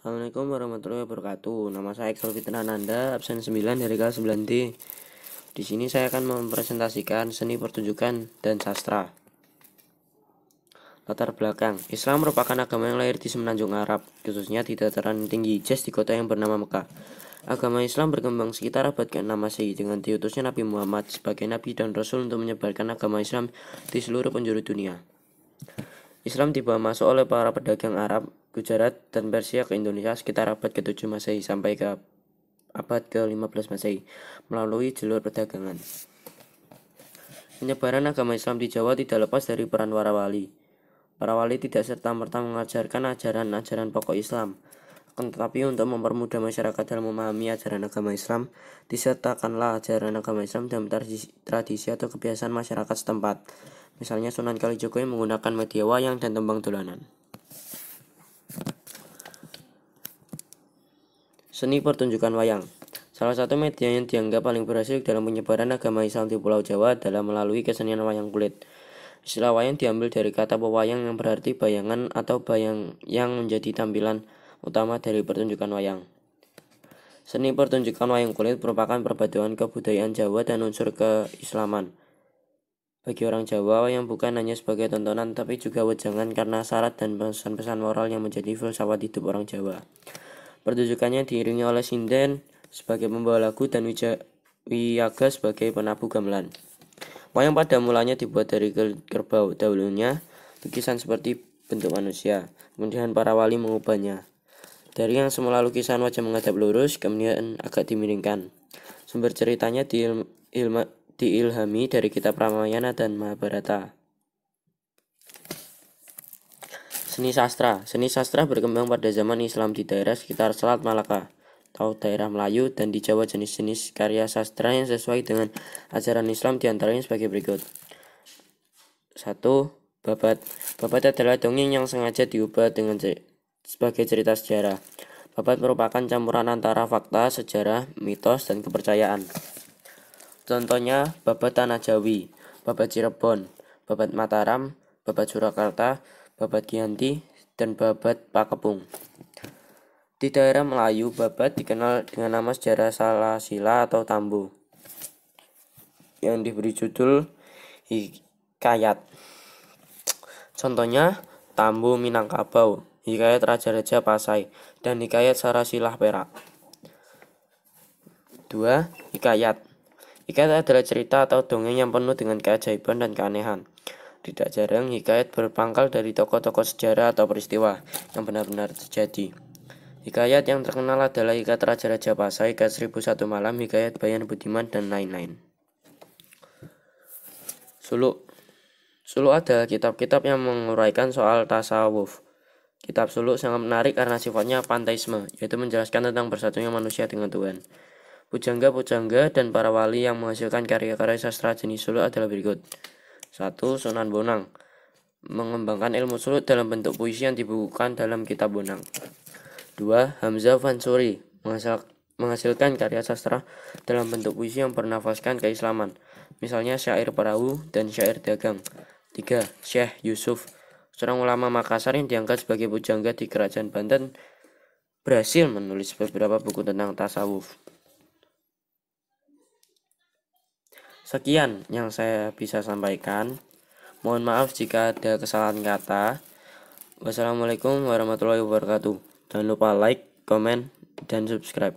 Assalamualaikum warahmatullahi wabarakatuh. Nama saya Eksel Fitrananda, absen 9 dari kelas 9D. Di sini saya akan mempresentasikan seni pertunjukan dan sastra. Latar belakang, Islam merupakan agama yang lahir di semenanjung Arab, khususnya di dataran tinggi Hijaz di kota yang bernama Mekah. Agama Islam berkembang sekitar abad ke-6 Masehi dengan diutusnya Nabi Muhammad sebagai nabi dan rasul untuk menyebarkan agama Islam di seluruh penjuru dunia. Islam dibawa masuk oleh para pedagang Arab, Gujarat, dan Persia ke Indonesia sekitar abad ke-7 Masehi sampai ke abad ke-15 Masehi melalui jalur perdagangan. Penyebaran agama Islam di Jawa tidak lepas dari peran para wali. Para wali tidak serta-merta mengajarkan ajaran-ajaran pokok Islam, akan tetapi untuk mempermudah masyarakat dalam memahami ajaran agama Islam, disertakanlah ajaran agama Islam dalam tradisi atau kebiasaan masyarakat setempat. Misalnya Sunan Kalijogo yang menggunakan media wayang dan tembang dolanan. Seni pertunjukan wayang. Salah satu media yang dianggap paling berhasil dalam penyebaran agama Islam di Pulau Jawa adalah melalui kesenian wayang kulit. Istilah wayang diambil dari kata pewayang yang berarti bayangan atau bayang yang menjadi tampilan utama dari pertunjukan wayang. Seni pertunjukan wayang kulit merupakan perpaduan kebudayaan Jawa dan unsur keislaman. Bagi orang Jawa, wayang bukan hanya sebagai tontonan tapi juga wejangan karena syarat dan pesan-pesan moral yang menjadi filsafat hidup orang Jawa. Pertunjukannya diiringi oleh sinden sebagai pembawa lagu dan wiyaga sebagai penabuh gamelan. Wayang pada mulanya dibuat dari kerbau, dahulunya lukisan seperti bentuk manusia, kemudian para wali mengubahnya. Dari yang semula lukisan wajah menghadap lurus, kemudian agak dimiringkan. Sumber ceritanya diilhami dari kitab Ramayana dan Mahabharata. Seni sastra. Seni sastra berkembang pada zaman Islam di daerah sekitar Selat Malaka atau daerah Melayu, dan di Jawa jenis-jenis karya sastra yang sesuai dengan ajaran Islam diantaranya sebagai berikut. 1. Babat. Babat adalah dongeng yang sengaja diubah dengan sebagai cerita sejarah. Babat merupakan campuran antara fakta, sejarah, mitos, dan kepercayaan. Contohnya Babat Tanah Jawi, Babat Cirebon, Babat Mataram, Babat Surakarta, Babat Giyanti, dan Babat Pakepung. Di daerah Melayu, babat dikenal dengan nama sejarah Salasila atau Tambo, yang diberi judul Hikayat. Contohnya Tambo Minangkabau, Hikayat Raja-Raja Pasai, dan Hikayat Sarasilah Perak. 2. Hikayat. Hikayat adalah cerita atau dongeng yang penuh dengan keajaiban dan keanehan. Tidak jarang hikayat berpangkal dari tokoh-tokoh sejarah atau peristiwa yang benar-benar terjadi. Hikayat yang terkenal adalah Hikayat Raja-Raja Pasai, Hikayat 1001 Malam, Hikayat Bayan Budiman, dan lain-lain. Suluk. Suluk adalah kitab-kitab yang menguraikan soal tasawuf. Kitab suluk sangat menarik karena sifatnya panteisme, yaitu menjelaskan tentang bersatunya manusia dengan Tuhan. Pujangga-pujangga dan para wali yang menghasilkan karya-karya sastra jenis suluk adalah berikut. 1. Sunan Bonang, mengembangkan ilmu suluk dalam bentuk puisi yang dibukukan dalam kitab Bonang. 2. Hamzah Fansuri, menghasilkan karya sastra dalam bentuk puisi yang bernafaskan keislaman, misalnya syair perahu dan syair dagang. 3. Syekh Yusuf, seorang ulama Makassar yang diangkat sebagai pujangga di Kerajaan Banten, berhasil menulis beberapa buku tentang tasawuf. Sekian yang saya bisa sampaikan. Mohon maaf jika ada kesalahan kata. Wassalamualaikum warahmatullahi wabarakatuh. Jangan lupa like, komen, dan subscribe.